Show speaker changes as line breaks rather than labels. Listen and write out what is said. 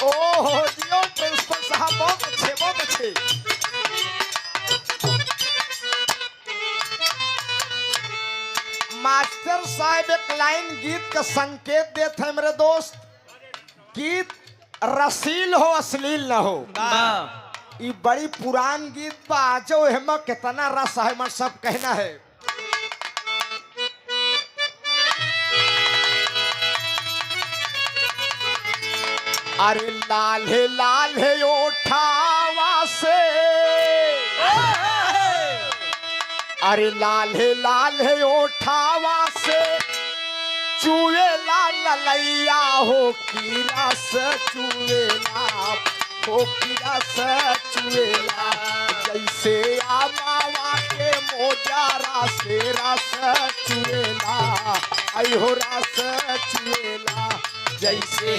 ओहो जियो प्रिंसिपल साहब, बहुत अच्छे बहुत अच्छे। मास्टर साहब एक लाइन गीत का संकेत देते हैं मेरे दोस्त। गीत रसील हो अश्लील न हो। ये बड़ी पुरान गीत बा, आजो हेमा कितना रस है मन सब कहना है। अरे लाल है ओठावा से, अरे लाल है ओठावा से चुएला ललैया हो की रस चुएला, हो की रस चुएला। जैसे आमावा के मोजारा से रस चुएला, आई हो रस चुएला। जैसे